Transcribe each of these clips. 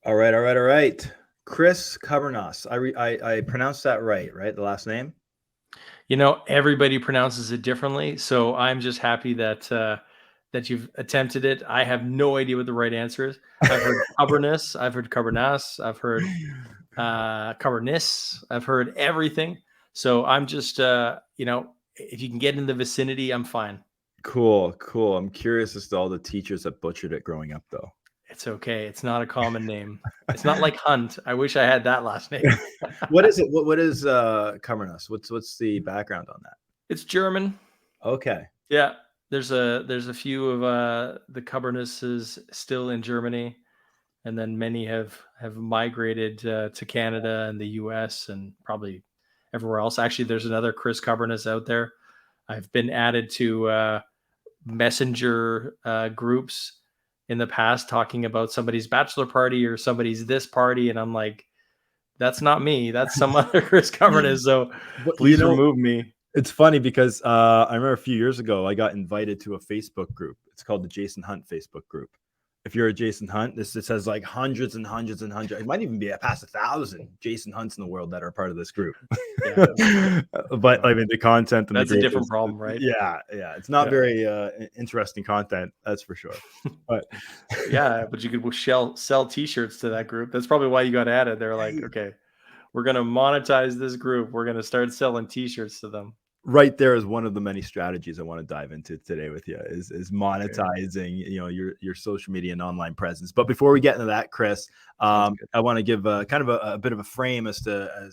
All right, all right, all right. Chris Kubbernus. I pronounced that right? The last name? Everybody pronounces it differently, so I'm just happy that you've attempted it. I have no idea what the right answer is. I've heard Kubbernus, I've heard Kubbernus, I've heard Kubbernus, I've heard everything. So I'm just, if you can get in the vicinity, I'm fine. Cool, cool. I'm curious as to all the teachers that butchered it growing up, though. It's okay. It's not a common name. It's not like Hunt. I wish I had that last name. What is it? What is Kubbernus? What's the background on that? It's German. Okay. Yeah, there's a few of the Kubbernuses still in Germany, and then many have migrated to Canada and the U.S. and probably everywhere else. Actually, there's another Chris Kubbernus out there. I've been added to messenger groups in the past talking about somebody's bachelor party or somebody's this party, and I'm like, that's not me. That's some other Chris Kubbernus. So But please remove me. it's funny because I remember a few years ago I got invited to a Facebook group. It's called the Jason Hunt Facebook group. If you're a Jason Hunt, this has like hundreds and hundreds and hundreds. It might even be past 1,000 Jason Hunts in the world that are part of this group. Yeah. But I mean, the content and That's the a group different is, problem, right? yeah, it's not Yeah. very interesting content, that's for sure. But yeah, but you could sell T-shirts to that group. That's probably why you got added. They're like, okay, we're gonna monetize this group. We're gonna start selling T-shirts to them. right there is one of the many strategies I want to dive into today with you is monetizing, your social media and online presence. But before we get into that, Chris, I want to give kind of a bit of a frame as to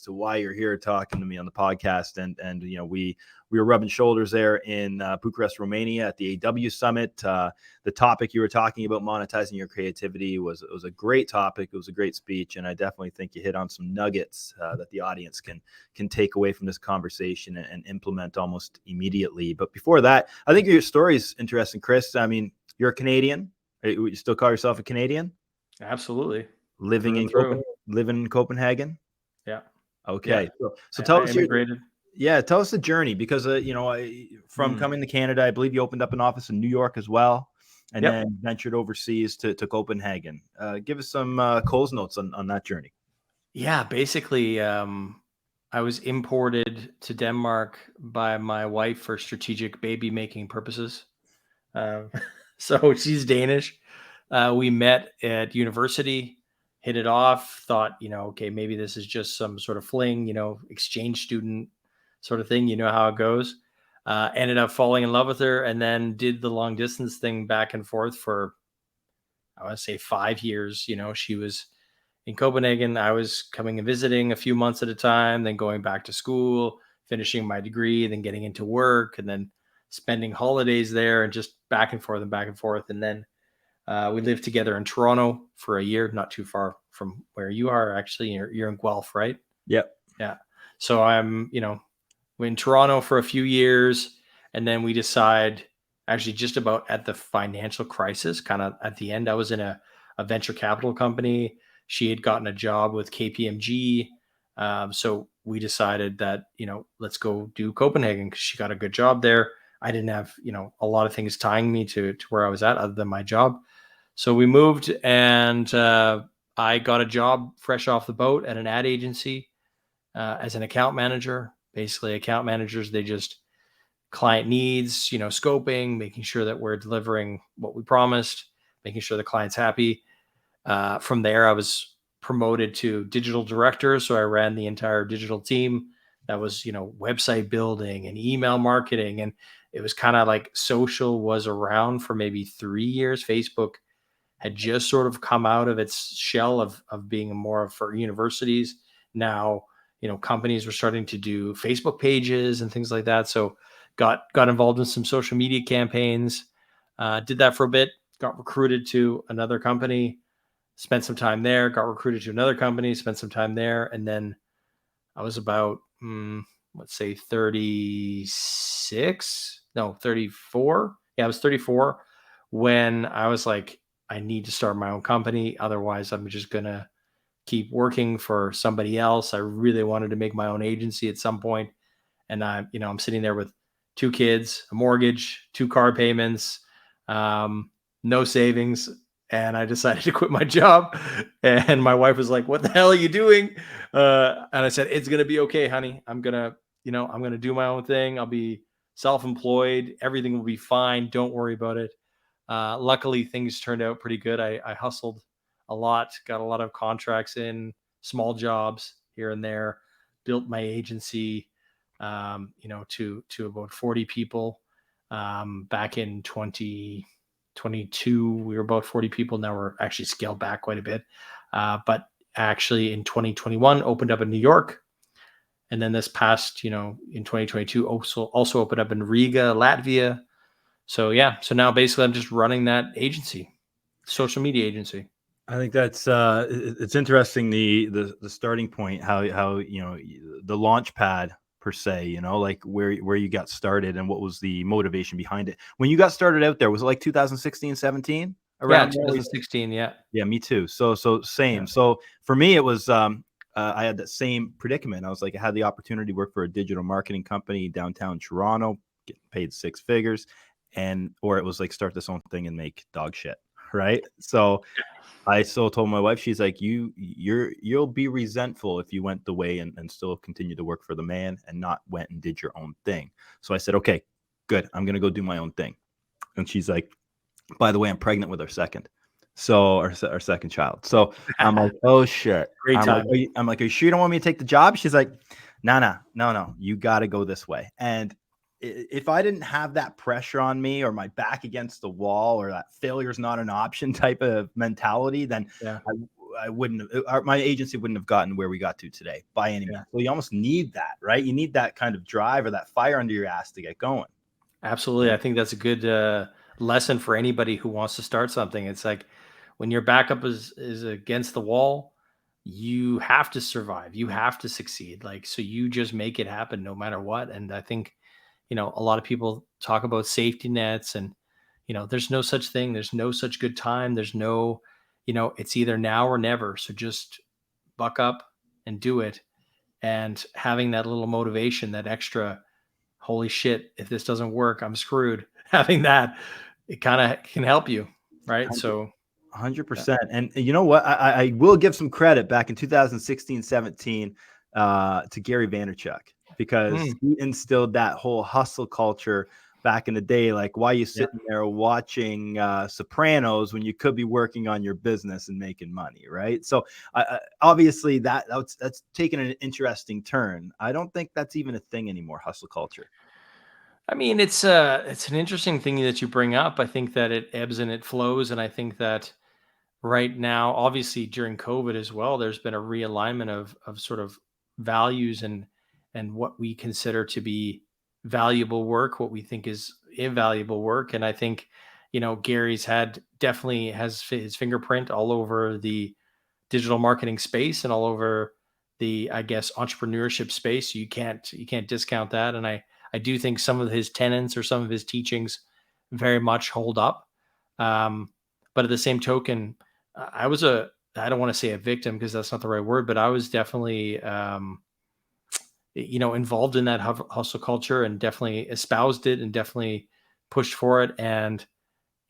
why you're here talking to me on the podcast. And we were rubbing shoulders there in Bucharest, Romania at the AW Summit. The topic you were talking about, monetizing your creativity, was a great topic. It was a great speech, and I definitely think you hit on some nuggets that the audience can take away from this conversation and implement almost immediately. But before that, I think your story is interesting, Chris. I mean, you're a Canadian. You still call yourself a Canadian? Absolutely. Living in Copenhagen? Yeah. Okay. Yeah. So tell us immigrated. tell us the journey, because from coming to Canada, I believe you opened up an office in New York as well, and then ventured overseas to Copenhagen. Give us some Coles notes on that journey. Yeah, basically, I was imported to Denmark by my wife for strategic baby making purposes. So she's Danish. We met at university, hit it off, thought, okay, maybe this is just some sort of fling, exchange student sort of thing. You know how it goes. Ended up falling in love with her, and then did the long distance thing back and forth for, I want to say, 5 years. She was in Copenhagen. I was coming and visiting a few months at a time, then going back to school, finishing my degree, then getting into work, and then spending holidays there, and just back and forth and back and forth. And then we lived together in Toronto for a year, not too far from where you are. Actually, you're in Guelph, right? Yep. Yeah. So I'm, in Toronto for a few years, and then we decide, actually just about at the financial crisis, kind of at the end. I was in a venture capital company. She had gotten a job with KPMG. So we decided that, let's go do Copenhagen, because she got a good job there. I didn't have, a lot of things tying me to where I was at other than my job. So we moved, and I got a job fresh off the boat at an ad agency as an account manager. Basically, account managers, they just client needs, scoping, making sure that we're delivering what we promised, making sure the client's happy. From there, I was promoted to digital director. So I ran the entire digital team. That was, website building and email marketing. And it was kind of like social was around for maybe 3 years. Facebook had just sort of come out of its shell of being more for universities. Now, companies were starting to do Facebook pages and things like that. So got involved in some social media campaigns, did that for a bit, got recruited to another company, spent some time there, got recruited to another company, spent some time there. And then I was about, let's say 34. Yeah, I was 34 when I was like, I need to start my own company. Otherwise, I'm just going to keep working for somebody else. I really wanted to make my own agency at some point. And I'm sitting there with 2 kids, a mortgage, 2 car payments, no savings. and I decided to quit my job. And my wife was like, "What the hell are you doing?" And I said, "It's gonna be okay, honey. I'm gonna do my own thing. I'll be self-employed. Everything will be fine. Don't worry about it." Luckily, things turned out pretty good. I hustled a lot, got a lot of contracts in, small jobs here and there, built my agency, to about 40 people. Back in 2022, we were about 40 people. Now we're actually scaled back quite a bit. But actually in 2021, opened up in New York. And then this past, in 2022, also opened up in Riga, Latvia. So yeah, so now basically I'm just running that agency, social media agency. I think that's it's interesting, the starting point, how the launch pad per se, like where you got started and what was the motivation behind it. When you got started out there, was it like 2016, 17 around? Yeah, 2016. Yeah. Yeah, me too. So same. Yeah. So for me, it was I had that same predicament. I was like, I had the opportunity to work for a digital marketing company downtown Toronto, getting paid six figures, or it was like start this own thing and make dog shit, right? So I still told my wife, she's like, you'll be resentful if you went the way and still continue to work for the man and not went and did your own thing. So I said, okay, good. I'm gonna go do my own thing. And she's like, by the way, I'm pregnant with our second. So our second child. So I'm like, oh shit. Great time. I'm like, are you sure you don't want me to take the job? She's like, no. You got to go this way. And if I didn't have that pressure on me, or my back against the wall, or that failure is not an option type of mentality, then I wouldn't have, my agency wouldn't have gotten where we got to today by any means. So you almost need that, right? You need that kind of drive or that fire under your ass to get going. Absolutely. I think that's a good lesson for anybody who wants to start something. It's like when your backup is against the wall, you have to survive. You have to succeed. Like, so you just make it happen no matter what. And I think, a lot of people talk about safety nets, and, there's no such thing. There's no such good time. There's no, it's either now or never. So just buck up and do it. And having that little motivation, that extra, holy shit, if this doesn't work, I'm screwed. Having that, it kind of can help you. Right. So 100%. And you know what? I will give some credit back in 2016, 17 to Gary Vaynerchuk, because he instilled that whole hustle culture back in the day. Like, why are you sitting there watching Sopranos when you could be working on your business and making money, right? So obviously that's taken an interesting turn. I don't think that's even a thing anymore, hustle culture. I mean, it's an interesting thing that you bring up. I think that it ebbs and it flows, and I think that right now, obviously during COVID as well, there's been a realignment of sort of values and what we consider to be valuable work, what we think is invaluable work. And I think, Gary's definitely has his fingerprint all over the digital marketing space and all over the, I guess, entrepreneurship space. You can't discount that. And I do think some of his tenets or some of his teachings very much hold up. But at the same token, I don't want to say a victim because that's not the right word, but I was definitely, involved in that hustle culture and definitely espoused it and definitely pushed for it. And,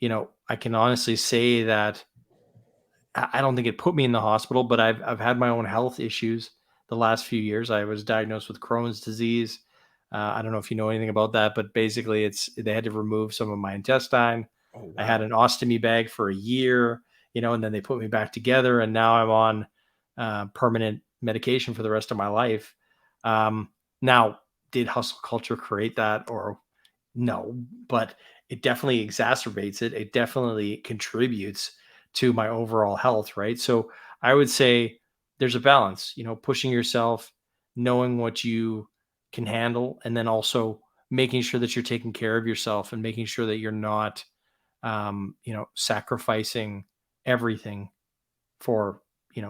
I can honestly say that I don't think it put me in the hospital, but I've had my own health issues the last few years. I was diagnosed with Crohn's disease. I don't know if you know anything about that, but basically they had to remove some of my intestine. Oh, wow. I had an ostomy bag for a year, and then they put me back together, and now I'm on permanent medication for the rest of my life. Now, did hustle culture create that, or no? But it definitely exacerbates it. It definitely contributes to my overall health, right? So I would say there's a balance, pushing yourself, knowing what you can handle, and then also making sure that you're taking care of yourself and making sure that you're not, sacrificing everything for,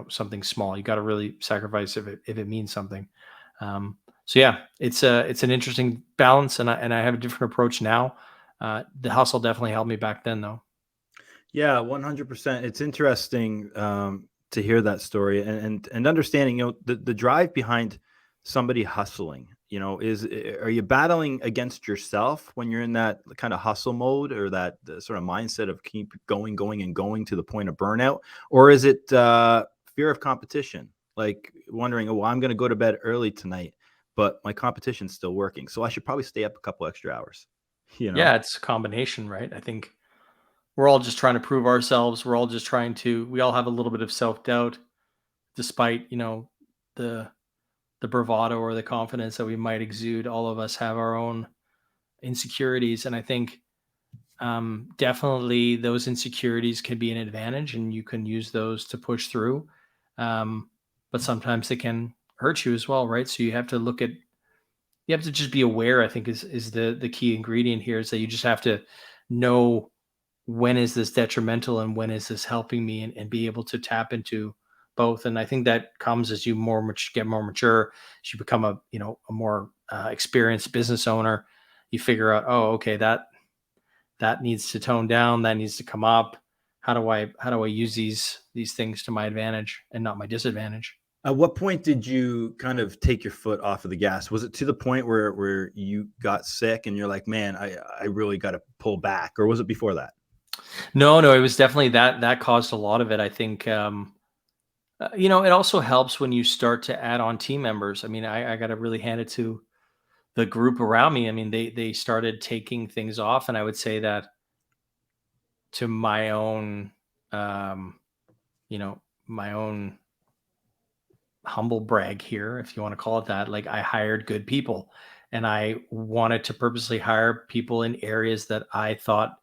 something small. You got to really sacrifice if it means something. So yeah, it's an interesting balance, and I have a different approach now. The hustle definitely helped me back then, though. Yeah, 100%. It's interesting to hear that story and understanding, the drive behind somebody hustling. are you battling against yourself when you're in that kind of hustle mode, or that sort of mindset of keep going, and going to the point of burnout? Or is it fear of competition? Like wondering, oh, well, I'm going to go to bed early tonight, but my competition's still working, so I should probably stay up a couple extra hours, Yeah, it's a combination, right? I think we're all just trying to prove ourselves. We all have a little bit of self-doubt, despite, the the bravado or the confidence that we might exude. All of us have our own insecurities. And I think definitely those insecurities can be an advantage and you can use those to push through. But sometimes they can hurt you as well, right? So you have to just be aware, I think is the key ingredient here, is that you just have to know when is this detrimental and when is this helping me, and be able to tap into both. And I think that comes as you get more mature, as you become a more experienced business owner. You figure out, oh, okay, that needs to tone down, that needs to come up. How do I use these things to my advantage and not my disadvantage? At what point did you kind of take your foot off of the gas? Was it to the point where you got sick and you're like, man, I really got to pull back, or was it before that? No, it was definitely that caused a lot of it. I think it also helps when you start to add on team members. I mean, I got to really hand it to the group around me. I mean, they started taking things off, and I would say that to um, my own humble brag here, if you want to call it that. Like, I hired good people, and I wanted to purposely hire people in areas that I thought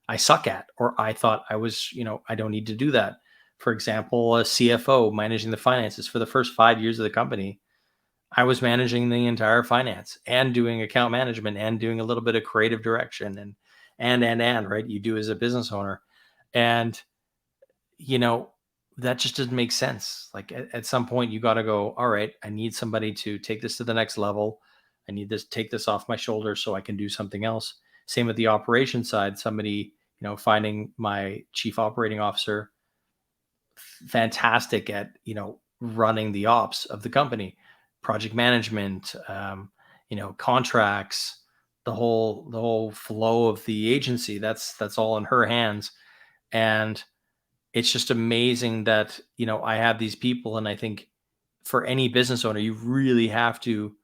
I suck at, or I thought I don't need to do that. For example, a CFO managing the finances. For the first 5 years of the company, I was managing the entire finance and doing account management and doing a little bit of creative direction and right, you do as a business owner. And you know that just doesn't make sense. Like, at some point you got to go, all right, I need somebody to take this to the next level. I need this take this off my shoulders so I can do something else. Same with the operation side. Somebody, finding my chief operating officer, fantastic at running the ops of the company, project management, contracts, the whole flow of the agency. That's all in her hands. And it's just amazing that I have these people. And I think for any business owner, you really have to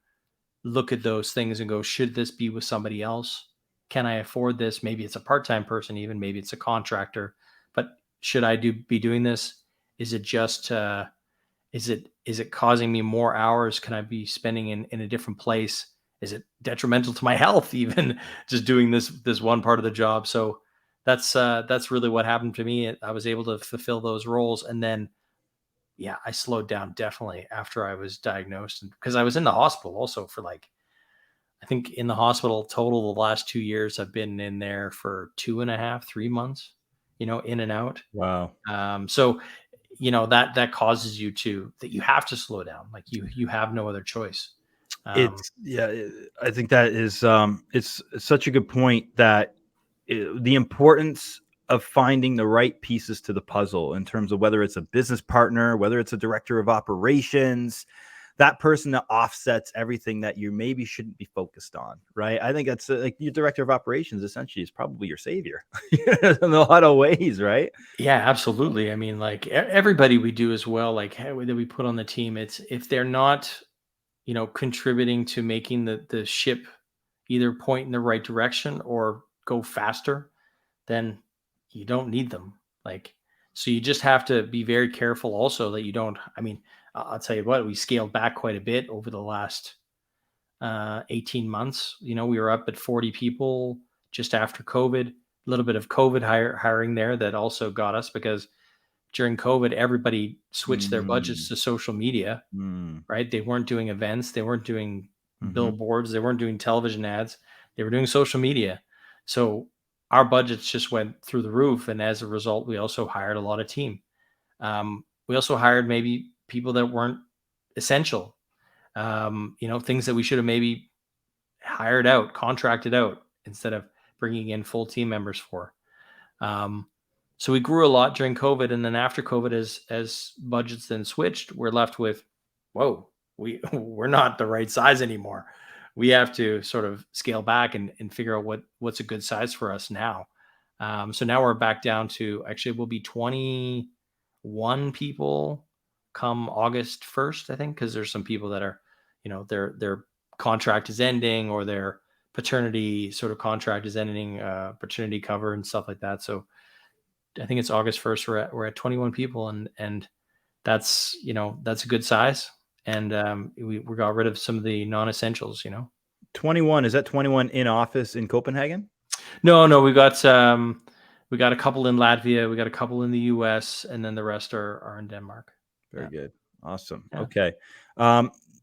look at those things and go, should this be with somebody else? Can I afford this? Maybe it's a part-time person, even maybe it's a contractor, but should I be doing this? Is it just is it causing me more hours? Can I be spending in a different place? Is it detrimental to my health, even just doing this one part of the job? So that's really what happened to me. I was able to fulfill those roles, and then yeah, I slowed down definitely after I was diagnosed, because I was in the hospital also for, like, I think in the hospital total the last 2 years I've been in there for 2.5, 3 months, in and out. Wow. So that causes you that you have to slow down. Like, you have no other choice. It's yeah, I think that is it's such a good point, that the importance of finding the right pieces to the puzzle, in terms of whether it's a business partner, whether it's a director of operations, that person that offsets everything that you maybe shouldn't be focused on, right? I think that's like your director of operations essentially is probably your savior in a lot of ways, right? Yeah, absolutely. I mean, like, everybody we do as well, like, that we put on the team, it's if they're not, contributing to making the ship either point in the right direction or go faster, then you don't need them. Like, so you just have to be very careful also that you don't. I mean, I'll tell you what, we scaled back quite a bit over the last 18 months. We were up at 40 people just after COVID. A little bit of COVID hiring there that also got us, because during COVID, everybody switched their budgets Mm, to social media, mm, right? They weren't doing events, they weren't doing mhm. billboards, they weren't doing television ads, they were doing social media. So our budgets just went through the roof. And as a result, we also hired a lot of team. We also hired maybe people that weren't essential, things that we should have maybe hired out, contracted out, instead of bringing in full team members for. Um, so we grew a lot during COVID, and then after COVID, as budgets then switched, we're left with, whoa, we're not the right size anymore. we have to sort of scale back and figure out what's a good size for us now. So now we're back down to, actually we'll be 21 people come August 1st, I think, because there's some people that are, their contract is ending, or their paternity sort of contract is ending, paternity cover and stuff like that. So I think it's August 1st. We're at 21 people, and that's, that's a good size. And we got rid of some of the non-essentials, 21, is that 21 in office in Copenhagen? No, we got a couple in Latvia, we got a couple in the US, and then the rest are in Denmark. Very good. Awesome. Yeah. Okay.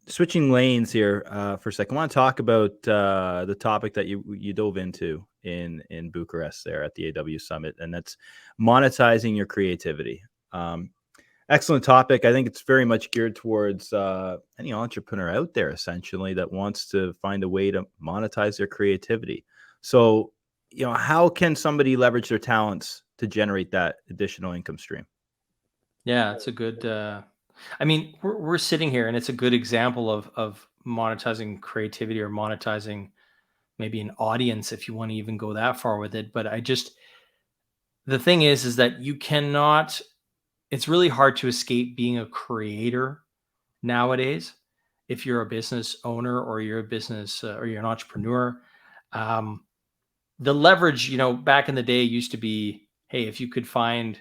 Switching lanes here for a second. I want to talk about the topic that you dove into in Bucharest there at the AW Summit, and that's monetizing your creativity. Excellent topic. I think it's very much geared towards any entrepreneur out there, essentially, that wants to find a way to monetize their creativity. So, how can somebody leverage their talents to generate that additional income stream? Yeah, it's a good. I mean, we're sitting here, and it's a good example of monetizing creativity, or monetizing maybe an audience, if you want to even go that far with it. But the thing is that you cannot. It's really hard to escape being a creator nowadays. If you're a business owner, or you're a business, or you're an entrepreneur, the leverage, back in the day used to be, hey, if you could find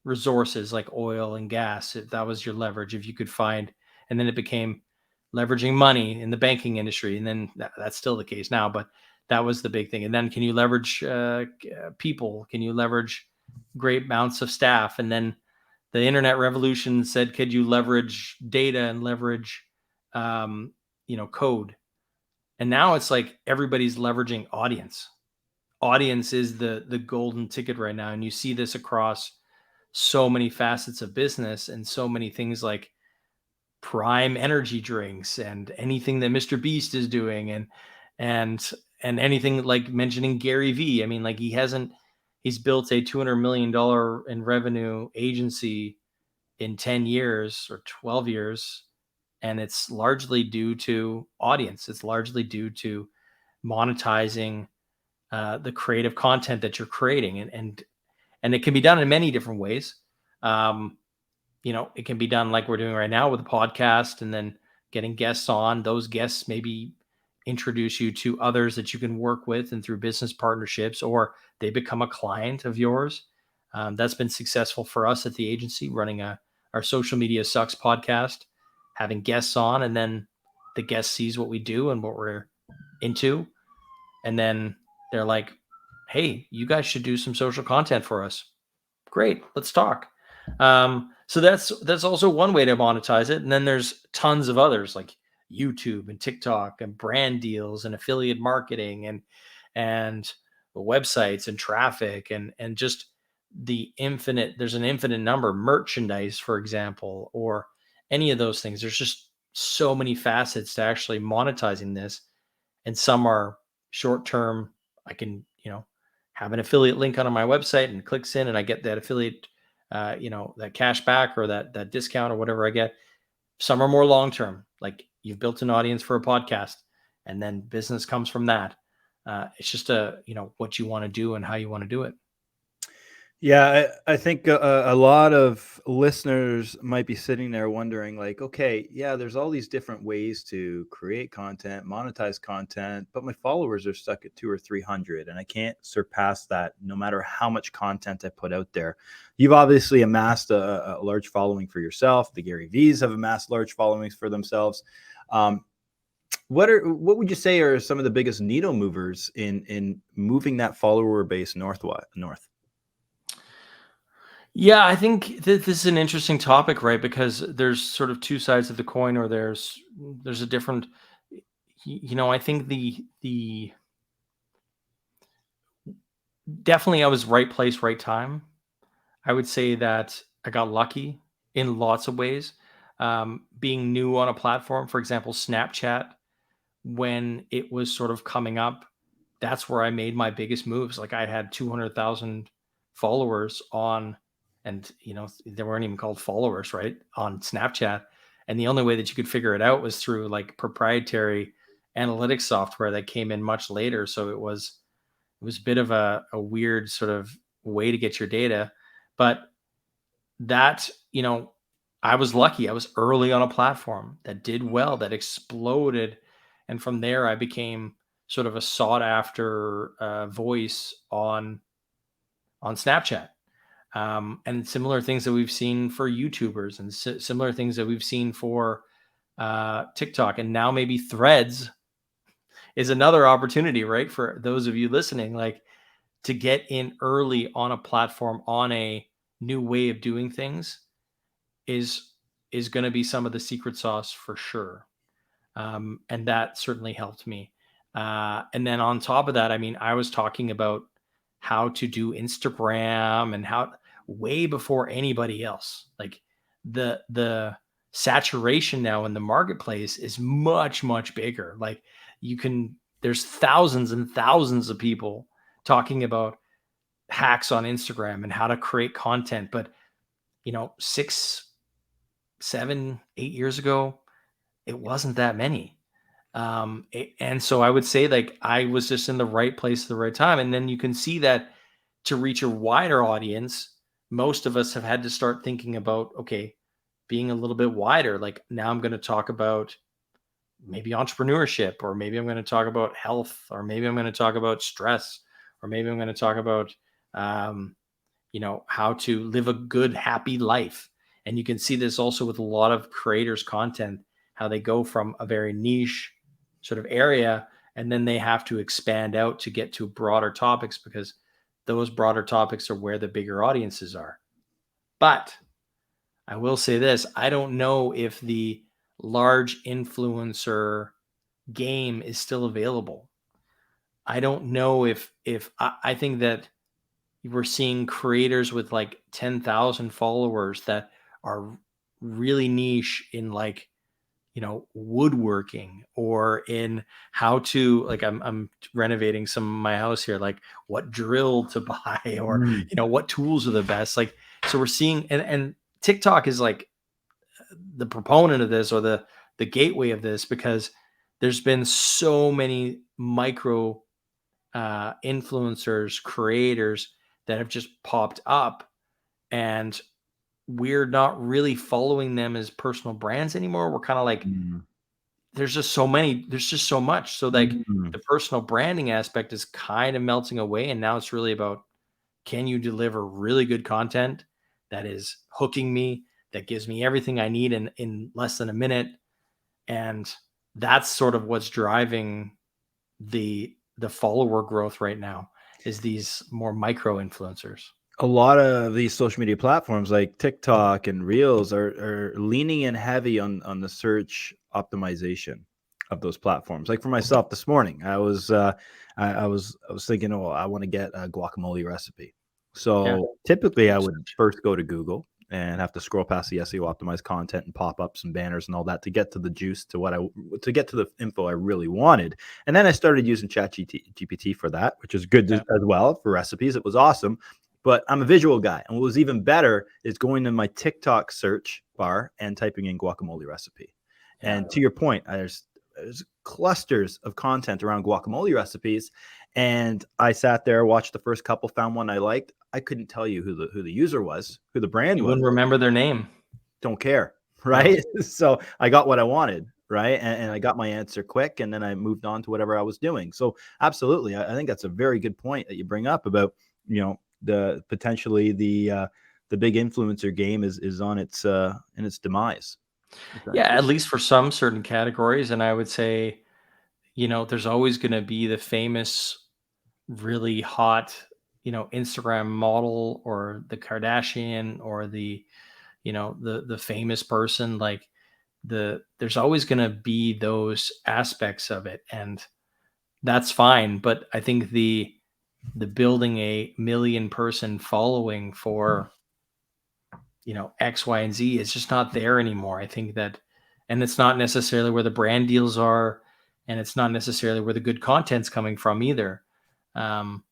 resources like oil and gas, that was your leverage. If you could find, and then it became leveraging money in the banking industry. And then that's still the case now, but that was the big thing. And then can you leverage people? Can you leverage great amounts of staff? And then the internet revolution said, could you leverage data and leverage, code? And now it's like everybody's leveraging audience. Audience is the golden ticket right now. And you see this across so many facets of business, and so many things like Prime energy drinks, and anything that Mr. Beast is doing, and anything like mentioning Gary V. I mean, like, he's built a $200 million in revenue agency in 10 years or 12 years. And it's largely due to audience. It's largely due to monetizing the creative content that you're creating. And it can be done in many different ways. It can be done like we're doing right now with a podcast, and then getting guests on. Those guests maybe introduce you to others that you can work with, and through business partnerships, or they become a client of yours. That's been successful for us at the agency, running our Social Media Sucks podcast, having guests on, and then the guest sees what we do and what we're into. And then they're like, hey, you guys should do some social content for us. Great, let's talk. So that's also one way to monetize it. And then there's tons of others, like YouTube and TikTok, and brand deals, and affiliate marketing, and websites, and traffic, and just there's an infinite number, merchandise, for example, or any of those things. There's just so many facets to actually monetizing this. And some are short term. I can, have an affiliate link on my website, and clicks in, and I get that affiliate, that cash back, or that discount, or whatever I get. Some are more long term, like you've built an audience for a podcast, and then business comes from that. It's just what you want to do and how you want to do it. Yeah, I think a lot of listeners might be sitting there wondering, like, okay, yeah, there's all these different ways to create content, monetize content, but my followers are stuck at 200 or 300, and I can't surpass that no matter how much content I put out there. You've obviously amassed a large following for yourself. The Gary V's have amassed large followings for themselves. What would you say are some of the biggest needle movers in moving that follower base north? Yeah, I think this is an interesting topic, right? Because there's sort of two sides of the coin, or there's a different, I think the definitely I was right place, right time. I would say that I got lucky in lots of ways. Being new on a platform, for example, Snapchat, when it was sort of coming up, that's where I made my biggest moves. Like, I had 200,000 followers on, and they weren't even called followers, right, on Snapchat. And the only way that you could figure it out was through like proprietary analytics software that came in much later. So it was a bit of a weird sort of way to get your data. But that, I was lucky. I was early on a platform that did well, that exploded. And from there, I became sort of a sought after voice on Snapchat. And similar things that we've seen for YouTubers, and similar things that we've seen for TikTok. And now maybe Threads is another opportunity, right? For those of you listening, like, to get in early on a platform, on a new way of doing things, is going to be some of the secret sauce for sure. And that certainly helped me. And then on top of that, I mean, I was talking about how to do Instagram and how way before anybody else. Like, the saturation now in the marketplace is much, much bigger. Like, there's thousands and thousands of people talking about hacks on Instagram and how to create content. But, 6, 7, 8 years ago, it wasn't that many. And so I would say, like, I was just in the right place at the right time. And then you can see that to reach a wider audience, most of us have had to start thinking about, okay, being a little bit wider. Like, now I'm going to talk about maybe entrepreneurship, or maybe I'm going to talk about health, or maybe I'm going to talk about stress, or maybe I'm going to talk about, how to live a good, happy life. And you can see this also with a lot of creators' content, how they go from a very niche sort of area, and then they have to expand out to get to broader topics, because those broader topics are where the bigger audiences are. But I will say this, I don't know if the large influencer game is still available. I don't know if I think that we're seeing creators with like 10,000 followers that are really niche in, like, woodworking, or in how to, like, I'm renovating some of my house here, like what drill to buy, or, what tools are the best. Like, so we're seeing, and TikTok is like the proponent of this, or the gateway of this, because there's been so many micro influencers, creators that have just popped up, and we're not really following them as personal brands anymore. We're kind of like, there's just so much. So, like, the personal branding aspect is kind of melting away. And now it's really about, can you deliver really good content that is hooking me, that gives me everything I need in less than a minute? And that's sort of what's driving the follower growth right now, is these more micro influencers. A lot of these social media platforms like TikTok and Reels are leaning in heavy on the search optimization of those platforms. Like, for myself this morning, I was thinking, oh, I want to get a guacamole recipe. So typically I would first go to Google and have to scroll past the SEO optimized content and pop up some banners and all that to get to the juice, to get to the info I really wanted. And then I started using ChatGPT for that, which is good as well for recipes. It was awesome. But I'm a visual guy. And what was even better is going to my TikTok search bar and typing in guacamole recipe. And to your point, there's clusters of content around guacamole recipes. And I sat there, watched the first couple, found one I liked. I couldn't tell you who the user was, who the brand was. You wouldn't remember their name. Don't care, right? No. So I got what I wanted, right? And I got my answer quick, and then I moved on to whatever I was doing. So absolutely, I think that's a very good point that you bring up about, the potentially the big influencer game is on its in its demise. Yeah, at least for some certain categories. And I would say, there's always going to be the famous, really hot, Instagram model, or the Kardashian, or the famous person. Like, there's always going to be those aspects of it, and that's fine. But I think the building a 1 million person following for X, Y, and Z is just not there anymore. I think that, and it's not necessarily where the brand deals are, and it's not necessarily where the good content's coming from either. And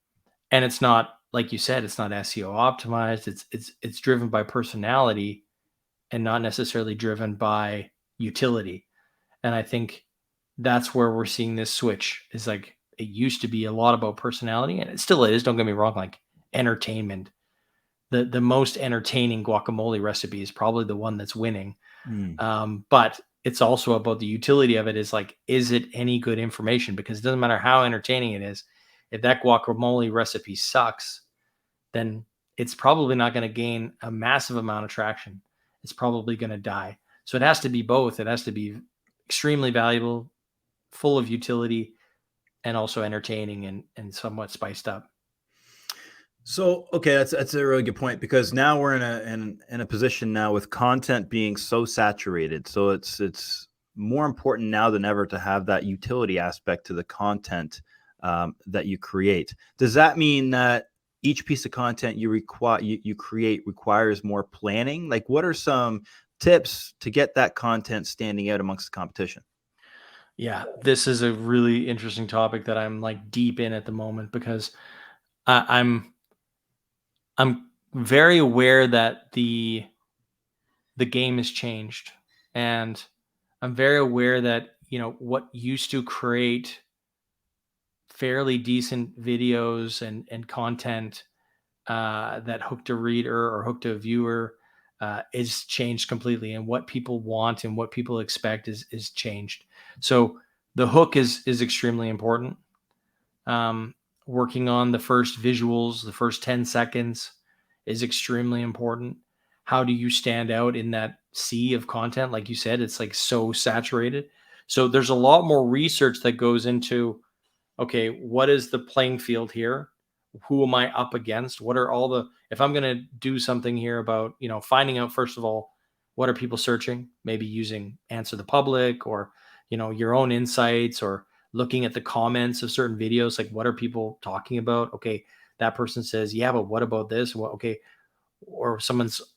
it's not, like you said, it's not SEO optimized. It's driven by personality, and not necessarily driven by utility. And I think that's where we're seeing this switch. Is like, it used to be a lot about personality, and it still is, don't get me wrong, like entertainment. The most entertaining guacamole recipe is probably the one that's winning. But it's also about the utility of it. Is like, is it any good information? Because it doesn't matter how entertaining it is. If that guacamole recipe sucks, then it's probably not going to gain a massive amount of traction. It's probably going to die. So it has to be both. It has to be extremely valuable, full of utility, and also entertaining and somewhat spiced up. So, okay, that's a really good point, because now we're in a position now with content being so saturated. So it's more important now than ever to have that utility aspect to the content that you create. Does that mean that each piece of content you create requires more planning? Like, what are some tips to get that content standing out amongst the competition? Yeah, this is a really interesting topic that I'm like deep in at the moment, because I'm very aware that the game has changed, and I'm very aware that, what used to create fairly decent videos and content that hooked a reader or hooked a viewer is changed completely, and what people want and what people expect is changed. So the hook is extremely important. Um, Working on the first visuals, the first 10 seconds is extremely important. How do you stand out in that sea of content? Like you said, it's like so saturated. So there's a lot more research that goes into, okay, what is the playing field here? Who am I up against? What are all the, if I'm going to do something here about, finding out, first of all, what are people searching? Maybe using Answer the Public, or, your own insights, or looking at the comments of certain videos. Like, what are people talking about? Okay, that person says, yeah, but what about this? Well, okay. Or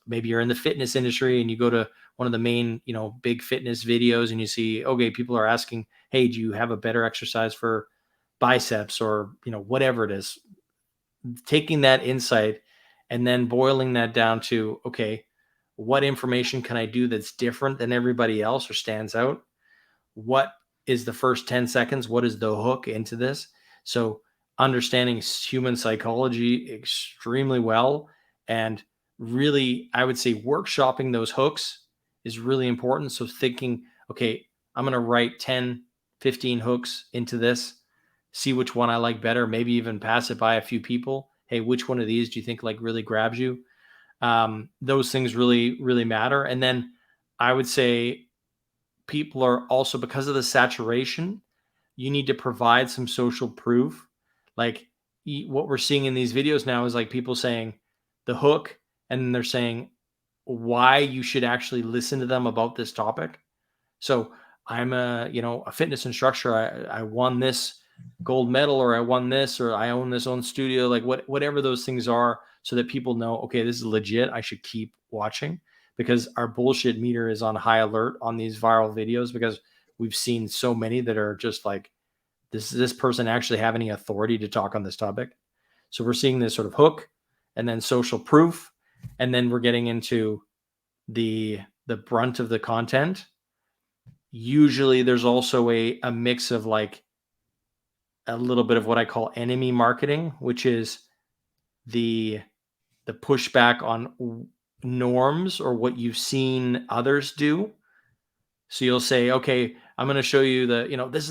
maybe you're in the fitness industry and you go to one of the main, big fitness videos, and you see, okay, people are asking, hey, do you have a better exercise for biceps, or, whatever it is. Taking that insight and then boiling that down to, okay, what information can I do that's different than everybody else or stands out? What is the first 10 seconds? What is the hook into this? So understanding human psychology extremely well, and really, I would say, workshopping those hooks is really important. So thinking, okay, I'm going to write 10, 15 hooks into this, see which one I like better, maybe even pass it by a few people. Hey, which one of these do you think like really grabs you? Those things really, really matter. And then I would say people are also, because of the saturation, you need to provide some social proof. Like, what we're seeing in these videos now is like people saying the hook, and then they're saying why you should actually listen to them about this topic. So I'm a fitness instructor. I won this gold medal, or I won this, or I own this own studio, like whatever those things are, so that people know, okay, this is legit. I should keep watching, because our bullshit meter is on high alert on these viral videos, because we've seen so many that are just like, does this person actually have any authority to talk on this topic? So we're seeing this sort of hook, and then social proof, and then we're getting into the brunt of the content. Usually there's also a mix of like a little bit of what I call enemy marketing, which is the pushback on norms or what you've seen others do. So you'll say, okay, I'm going to show you this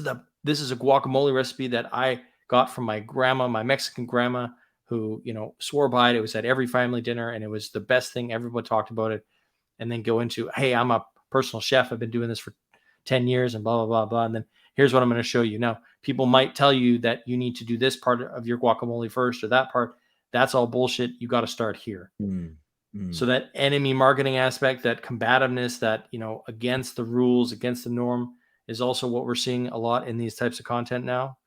is a guacamole recipe that I got from my grandma, my Mexican grandma, who, swore by it. It was at every family dinner, and it was the best thing. Everyone talked about it. And then go into, hey, I'm a personal chef. I've been doing this for 10 years and blah, blah, blah, blah. And then here's what I'm going to show you. Now, people might tell you that you need to do this part of your guacamole first, or that part. That's all bullshit. You got to start here. So that enemy marketing aspect, that combativeness, that, against the rules, against the norm, is also what we're seeing a lot in these types of content now.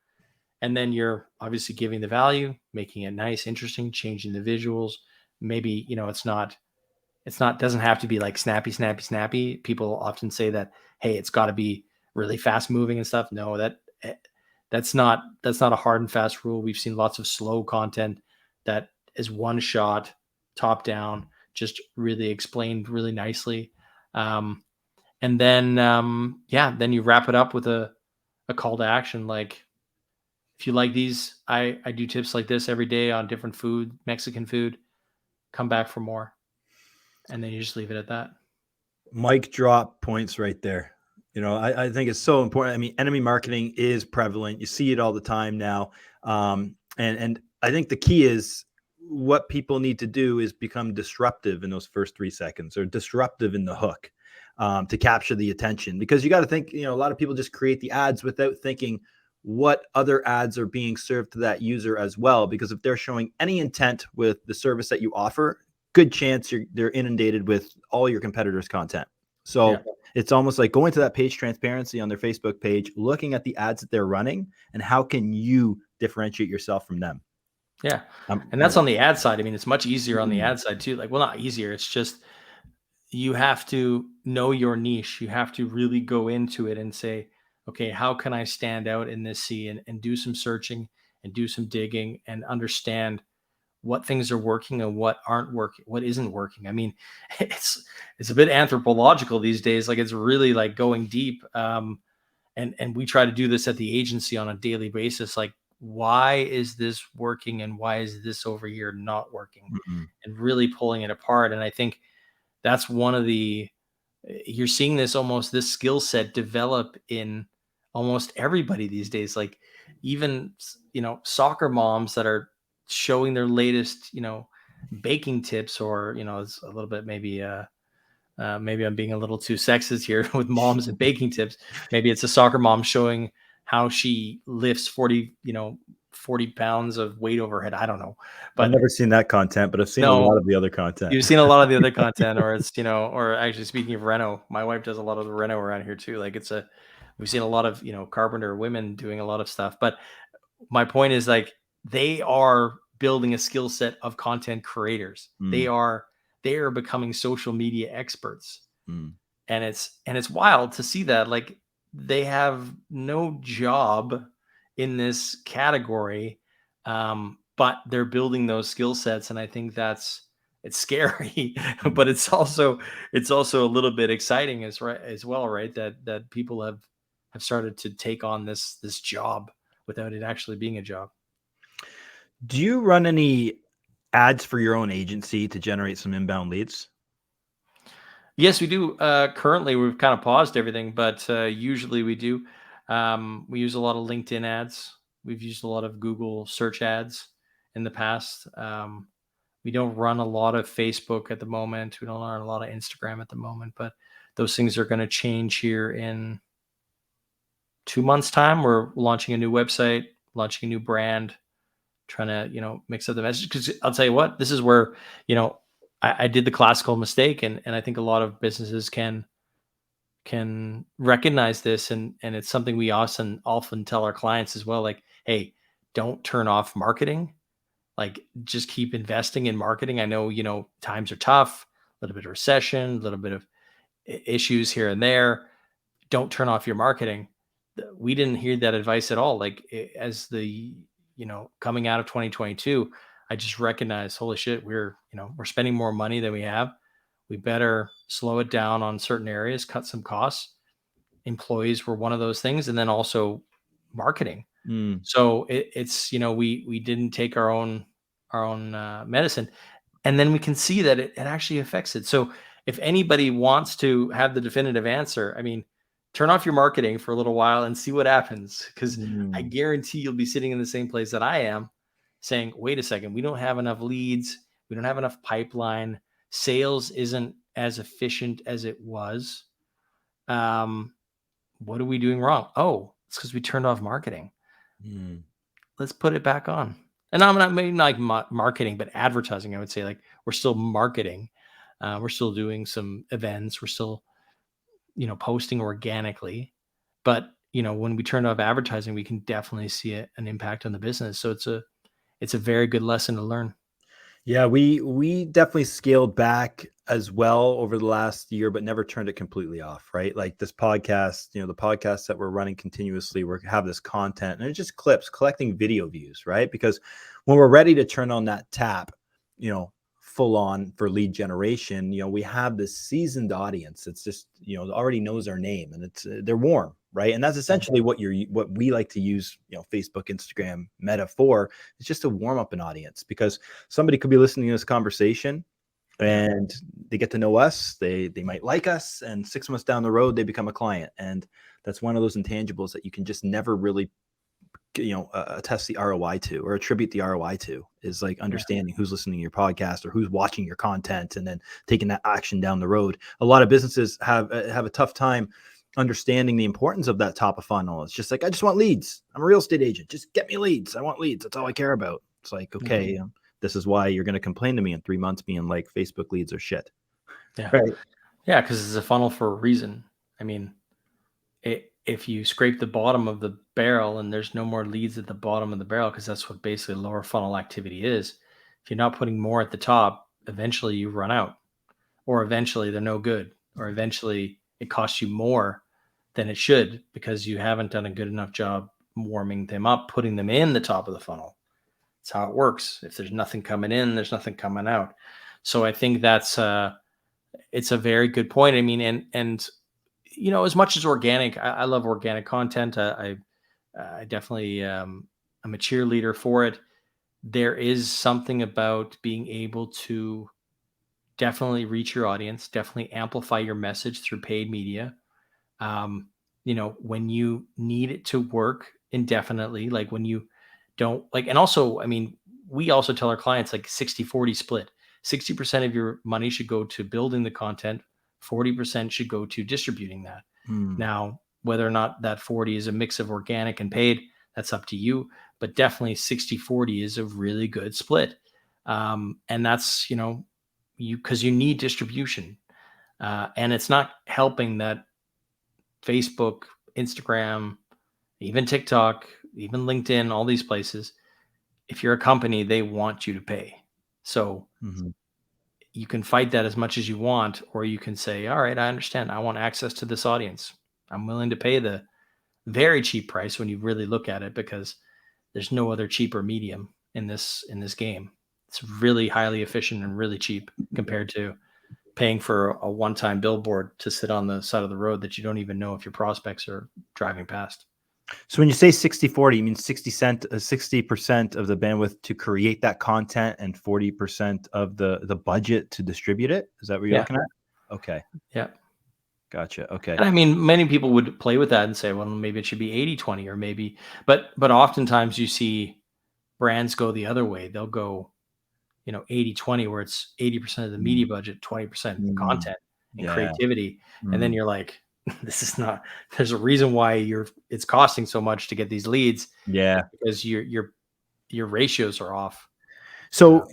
And then you're obviously giving the value, making it nice, interesting, changing the visuals. Maybe, doesn't have to be like snappy, snappy, snappy. People often say that, hey, it's got to be really fast moving and stuff. No, that's not a hard and fast rule. We've seen lots of slow content that is one shot, top down, just really explained really nicely. And then, then you wrap it up with a call to action. Like, if you like these, I do tips like this every day on different food, Mexican food, come back for more. And then you just leave it at that. Mic drop points right there. I think it's so important. I mean, enemy marketing is prevalent. You see it all the time now. And I think the key is what people need to do is become disruptive in those first 3 seconds, or disruptive in the hook, to capture the attention. Because you got to think, a lot of people just create the ads without thinking what other ads are being served to that user as well. Because if they're showing any intent with the service that you offer, good chance they're inundated with all your competitors' content. So it's almost like going to that page transparency on their Facebook page, looking at the ads that they're running, and how can you differentiate yourself from them? Yeah. And that's on the ad side. I mean, it's much easier on the ad side too. Like, well, not easier. It's just, you have to know your niche. You have to really go into it and say, okay, how can I stand out in this sea, and do some searching and do some digging and understand what things are working and what aren't working, what isn't working. I mean, it's a bit anthropological these days. Like, it's really like going deep. And we try to do this at the agency on a daily basis. Like, why is this working and why is this over here not working? And really pulling it apart. And I think that's one of you're seeing this skill set develop in almost everybody these days. Like, even, soccer moms that are showing their latest, baking tips, or, it's a little bit, maybe I'm being a little too sexist here with moms and baking tips. Maybe it's a soccer mom showing how she lifts 40 pounds of weight overhead. I don't know. But I've never seen that content, but I've seen a lot of the other content. You've seen a lot of the other content, or it's, or actually, speaking of reno, my wife does a lot of the reno around here too. Like, we've seen a lot of, carpenter women doing a lot of stuff. But my point is, like, they are building a skill set of content creators. They are becoming social media experts. And it's wild to see that. Like, they have no job in this category, but they're building those skill sets. And I think it's scary, but it's also a little bit exciting as well, right? That people have started to take on this job without it actually being a job. Do you run any ads for your own agency to generate some inbound leads? Yes, we do. Currently, we've kind of paused everything, but usually we do. We use a lot of LinkedIn ads. We've used a lot of Google search ads in the past. We don't run a lot of Facebook at the moment. We don't run a lot of Instagram at the moment, but those things are going to change here in 2 months' time. We're launching a new website, launching a new brand, trying to, mix up the message. Because I'll tell you what, this is where, I did the classical mistake, and I think a lot of businesses can recognize this, and it's something we often tell our clients as well. Like, hey, don't turn off marketing. Like, just keep investing in marketing. I know, times are tough, a little bit of recession, a little bit of issues here and there. Don't turn off your marketing. We didn't hear that advice at all. Like, as coming out of 2022, I just recognized, holy shit, we're spending more money than we have. We better slow it down on certain areas, cut some costs. Employees were one of those things. And then also marketing. So it's, we didn't take our own medicine, and then we can see that it actually affects it. So if anybody wants to have the definitive answer, I mean, turn off your marketing for a little while and see what happens. Because I guarantee you'll be sitting in the same place that I am, saying, wait a second, we don't have enough leads. We don't have enough pipeline. Sales isn't as efficient as it was. What are we doing wrong? Oh, it's because we turned off marketing. Let's put it back on. And I'm not maybe like marketing, but advertising. I would say, like, we're still marketing. We're still doing some events. We're still, posting organically. But, when we turn off advertising, we can definitely see an impact on the business. So it's a very good lesson to learn. Yeah, we definitely scaled back as well over the last year, but never turned it completely off, right? Like this podcast, the podcasts that we're running continuously, we have this content, and it just clips, collecting video views, right? Because when we're ready to turn on that tap, full on for lead generation, we have this seasoned audience that's just, already knows our name, and they're warm, right? And that's essentially what we like to use, Facebook, Instagram, Meta for, is just to warm up an audience, because somebody could be listening to this conversation and they get to know us, they might like us, and 6 months down the road they become a client. And that's one of those intangibles that you can just never really attest the ROI to, or attribute the ROI to, is like understanding who's listening to your podcast or who's watching your content, and then taking that action down the road. A lot of businesses have a tough time understanding the importance of that top of funnel. It's just like, I just want leads. I'm a real estate agent. Just get me leads. I want leads. That's all I care about. It's like, okay, this is why you're going to complain to me in 3 months being like, Facebook leads are shit. Yeah. Right. Yeah. Because it's a funnel for a reason. I mean, if you scrape the bottom of the barrel and there's no more leads at the bottom of the barrel, because that's what basically lower funnel activity is. If you're not putting more at the top, eventually you run out, or eventually they're no good, or eventually it costs you more than it should because you haven't done a good enough job warming them up, putting them in the top of the funnel. That's how it works. If there's nothing coming in, there's nothing coming out. So I think that's it's a very good point. I mean, and as much as organic, I love organic content. I definitely I'm a cheerleader for it. There is something about being able to definitely reach your audience, definitely amplify your message through paid media. When you need it to work indefinitely, like when you don't like, and also, I mean, we also tell our clients like 60-40 split. 60% of your money should go to building the content. 40% should go to distributing that. Now, whether or not that 40 is a mix of organic and paid, that's up to you, but definitely 60-40 is a really good split. And that's, because you need distribution. And it's not helping that Facebook, Instagram, even TikTok, even LinkedIn, all these places, if you're a company, they want you to pay. So you can fight that as much as you want, or you can say, all right, I understand. I want access to this audience. I'm willing to pay the very cheap price when you really look at it, because there's no other cheaper medium in this game. It's really highly efficient and really cheap compared to paying for a one-time billboard to sit on the side of the road that you don't even know if your prospects are driving past. So when you say 60-40, you mean 60% of the bandwidth to create that content and 40% of the budget to distribute it? Is that what you're looking at? Okay. Yeah. Gotcha. Okay. And I mean, many people would play with that and say, well, maybe it should be 80-20, or maybe, but oftentimes you see brands go the other way. They'll go, 80-20, where it's 80% of the media budget, 20% content and creativity. And then you're like, this is not, there's a reason why it's costing so much to get these leads. Yeah. Because your ratios are off. So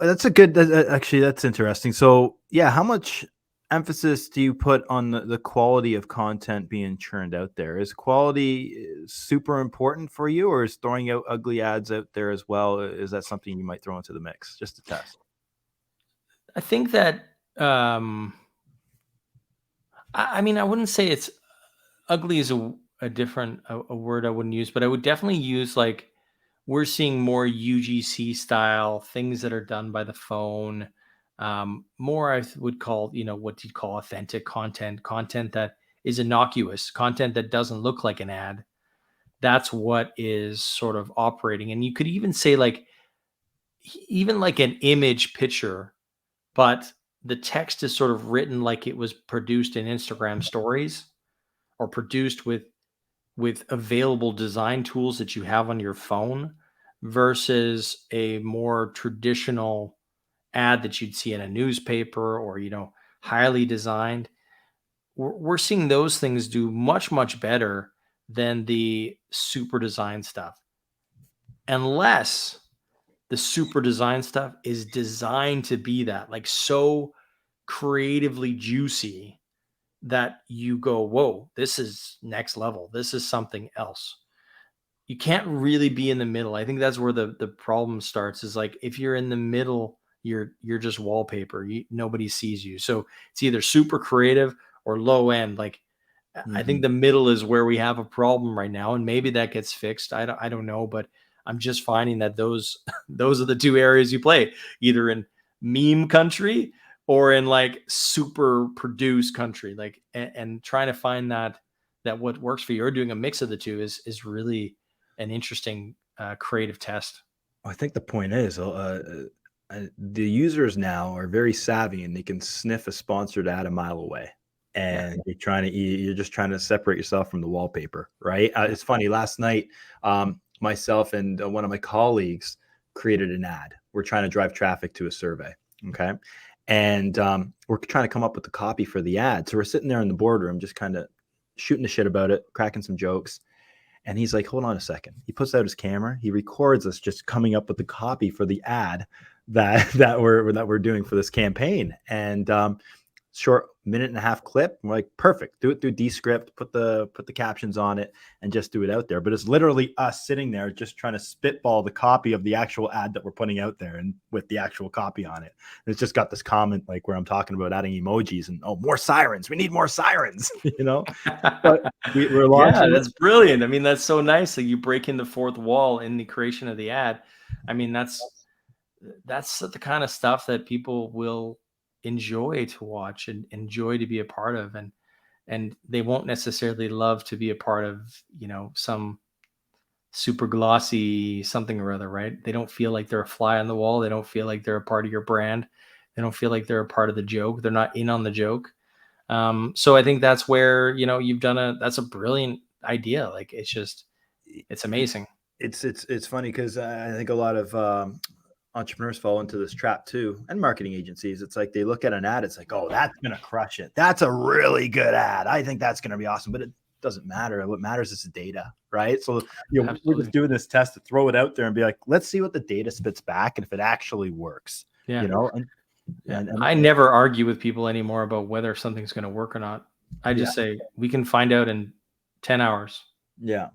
that's that's interesting. So yeah, how much emphasis do you put on the quality of content being churned out there? Is quality super important for you, or is throwing out ugly ads out there as well? Is that something you might throw into the mix just to test? I think that, I mean, I wouldn't say it's ugly is a different a word I wouldn't use, but I would definitely use, like, we're seeing more UGC style things that are done by the phone. More, I would call, what you'd call authentic content that is innocuous, content that doesn't look like an ad. That's what is sort of operating. And you could even say, like, even like an image picture, but the text is sort of written like it was produced in Instagram stories, or produced with available design tools that you have on your phone, versus a more traditional ad that you'd see in a newspaper, or, highly designed. We're seeing those things do much, much better than the super design stuff, unless the super design stuff is designed to be that, like, so creatively juicy that you go, whoa, this is next level. This is something else. You can't really be in the middle. I think that's where the problem starts, is like, if you're in the middle, you're just wallpaper. Nobody sees you. So it's either super creative or low end. Like, I think the middle is where we have a problem right now, and maybe that gets fixed. I don't know, but I'm just finding that those are the two areas you play, either in meme country or in like super produced country, like, and trying to find that that what works for you, or doing a mix of the two, is really an interesting creative test. I think the point is the users now are very savvy and they can sniff a sponsored ad a mile away. And you're just trying to separate yourself from the wallpaper, right? It's funny. Last night, myself and one of my colleagues created an ad. We're trying to drive traffic to a survey. Okay. And we're trying to come up with the copy for the ad. So we're sitting there in the boardroom, just kind of shooting the shit about it, cracking some jokes. And he's like, hold on a second. He puts out his camera. He records us just coming up with the copy for the ad that we're doing for this campaign. And short 1.5-minute clip. I'm like, perfect. Do it through Descript, put the captions on it, and just do it out there. But it's literally us sitting there just trying to spitball the copy of the actual ad that we're putting out there, and with the actual copy on it. And it's just got this comment like where I'm talking about adding emojis and more sirens. We need more sirens, But we're launching. Yeah, that's brilliant. I mean, that's so nice that you break in the fourth wall in the creation of the ad. I mean, that's the kind of stuff that people will enjoy to watch and enjoy to be a part of, and they won't necessarily love to be a part of, some super glossy something or other, right? They don't feel like they're a fly on the wall. They don't feel like they're a part of your brand. They don't feel like they're a part of the joke. They're not in on the joke. So I think that's where, that's a brilliant idea. Like, it's amazing. It's funny because I think a lot of entrepreneurs fall into this trap too, and marketing agencies. It's like they look at an ad, it's like, oh, that's gonna crush it. That's a really good ad. I think that's gonna be awesome. But it doesn't matter. What matters is the data, right? So we're just doing this test to throw it out there and be like, let's see what the data spits back and if it actually works. Yeah. And I never argue with people anymore about whether something's going to work or not. I just say we can find out in 10 hours. Yeah.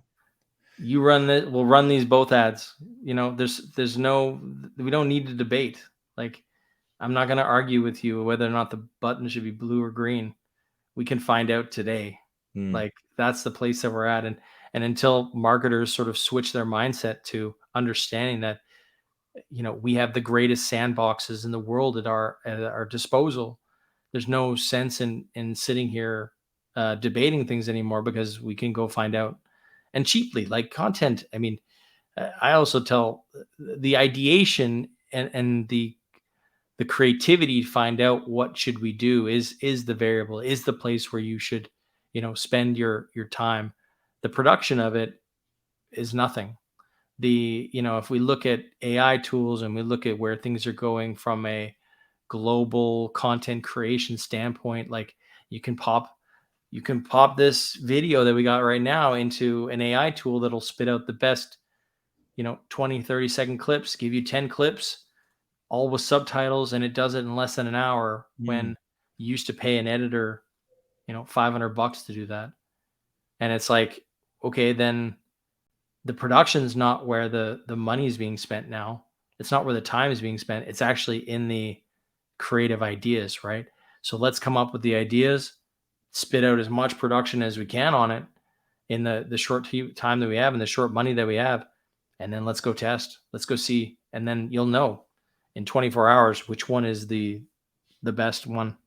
You run that, we'll run these both ads. We don't need to debate. Like, I'm not going to argue with you whether or not the button should be blue or green. We can find out today. Like, that's the place that we're at. And until marketers sort of switch their mindset to understanding that, we have the greatest sandboxes in the world at our disposal, there's no sense in sitting here debating things anymore, because we can go find out. And cheaply, like content. I mean, I also tell the ideation and the creativity to find out what should we do is the variable, is the place where you should, spend your time. The production of it is nothing. If we look at AI tools and we look at where things are going from a global content creation standpoint, like you can pop this video that we got right now into an AI tool that'll spit out the best, 20, 30-second clips, give you 10 clips, all with subtitles, and it does it in less than an hour, when you used to pay an editor, $500 to do that. And it's like, okay, then the production's not where the money is being spent now. It's not where the time is being spent. It's actually in the creative ideas, right? So let's come up with the ideas, spit out as much production as we can on it in the short time that we have and the short money that we have. And then let's go test, let's go see. And then you'll know in 24 hours, which one is the best one.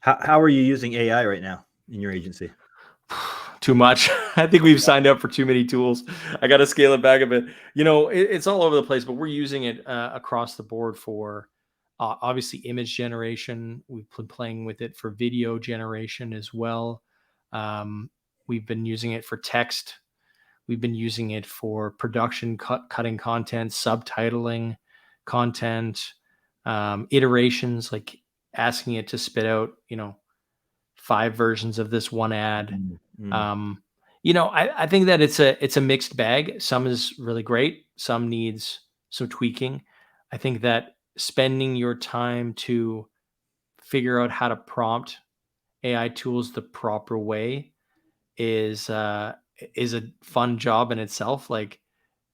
How are you using AI right now in your agency? Too much. I think we've signed up for too many tools. I got to scale it back a bit. It's all over the place, but we're using it across the board for obviously image generation. We've been playing with it for video generation as well. We've been using it for text. We've been using it for production, cutting content, subtitling content, iterations, like asking it to spit out, 5 versions of this one ad. I think that it's a mixed bag. Some is really great. Some needs some tweaking. I think that spending your time to figure out how to prompt AI tools the proper way is a fun job in itself. Like,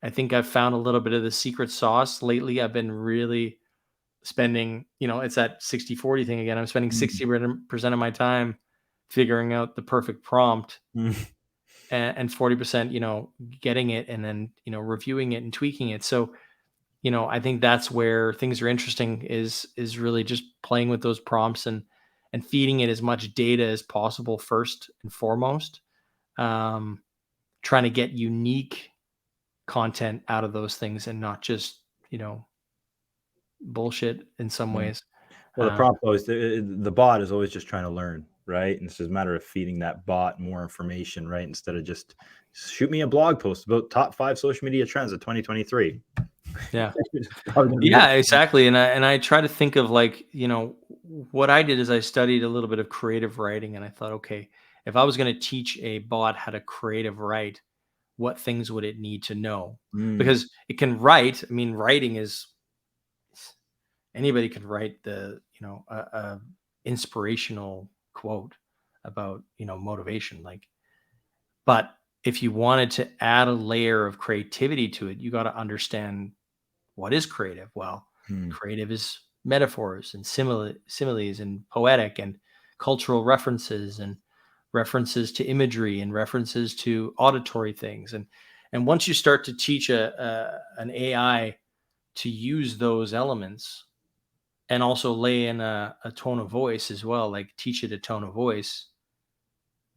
I think I've found a little bit of the secret sauce lately. I've been really spending, it's that 60-40 thing again. I'm spending 60% of my time figuring out the perfect prompt and 40%, getting it and then, reviewing it and tweaking it. So, I think that's where things are interesting is really just playing with those prompts and and feeding it as much data as possible first and foremost. Trying to get unique content out of those things and not just, bullshit in some ways. Well, the prompt always, the bot is always just trying to learn, right? And it's just a matter of feeding that bot more information, right? Instead of just shoot me a blog post about top 5 social media trends of 2023. Yeah. Yeah, exactly. And I try to think of like, what I did is I studied a little bit of creative writing, and I thought, okay, if I was going to teach a bot how to creative write, what things would it need to know? Because it can write. I mean, writing is, anybody can write a inspirational quote about, motivation, but if you wanted to add a layer of creativity to it, you got to understand what is creative. Well, creative is metaphors and similes and poetic and cultural references and references to imagery and references to auditory things. And once you start to teach an AI to use those elements, and also lay in a tone of voice as well, like teach it a tone of voice,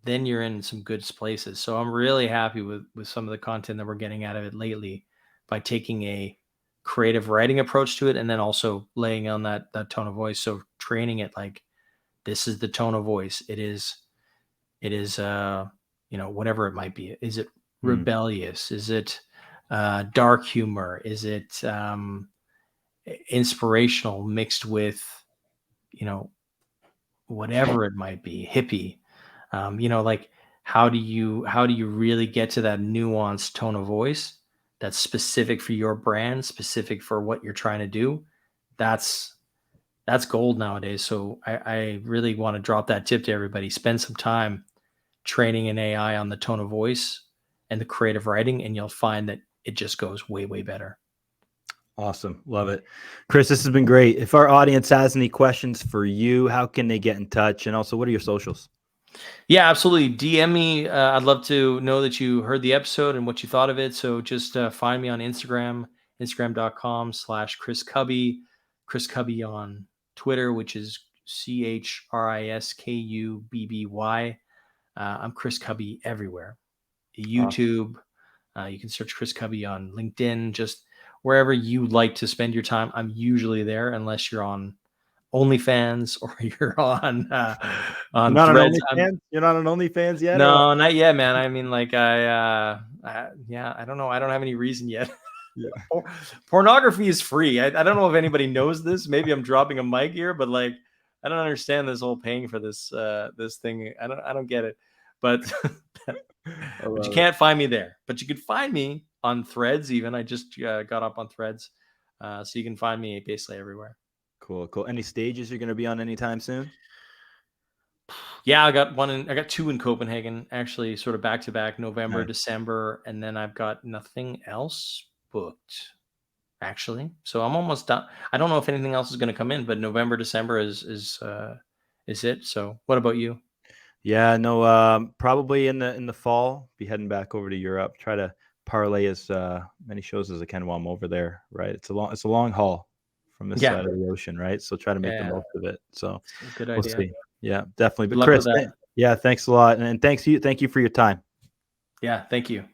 then you're in some good places. So I'm really happy with some of the content that we're getting out of it lately by taking a creative writing approach to it, and then also laying on that tone of voice. So training it like, this is the tone of voice. It is whatever it might be. Is it rebellious? Is it dark humor? Is it inspirational mixed with, whatever it might be, hippie? Like, how do you really get to that nuanced tone of voice that's specific for your brand, specific for what you're trying to do? That's gold nowadays. So I really want to drop that tip to everybody. Spend some time training an AI on the tone of voice and the creative writing, and you'll find that it just goes way, way better. Awesome. Love it. Chris, this has been great. If our audience has any questions for you, how can they get in touch? And also, what are your socials? Yeah, absolutely. DM me. I'd love to know that you heard the episode and what you thought of it. So just find me on Instagram, instagram.com/Chris Kubby, Chris Kubby on Twitter, which is ChrisKubbby. I'm Chris Kubby everywhere. YouTube. You can search Chris Kubby on LinkedIn, just wherever you like to spend your time. I'm usually there, unless you're on OnlyFans or you're on Threads. You're not on OnlyFans yet? No, not yet, man. I mean, like I don't know. I don't have any reason yet. Yeah. Pornography is free. I don't know if anybody knows this. Maybe I'm dropping a mic here, but like, I don't understand this whole paying for this thing. I don't get it. But but you can't find me there. But you could find me on Threads. Even I just got up on Threads, so you can find me basically everywhere. Cool. Any stages you're going to be on anytime soon? Yeah, I got 2 in Copenhagen, actually, sort of back to back, November, December, and then I've got nothing else booked, actually. So I'm almost done. I don't know if anything else is going to come in, but November, December is it. So what about you? Yeah, no, probably in the fall, be heading back over to Europe, try to parlay as many shows as I can while I'm over there, right? It's a long haul from this side of the ocean, right? So try to make the most of it. So good idea. We'll see. Yeah, definitely. But Chris, thanks a lot. And thank you for your time. Yeah, thank you.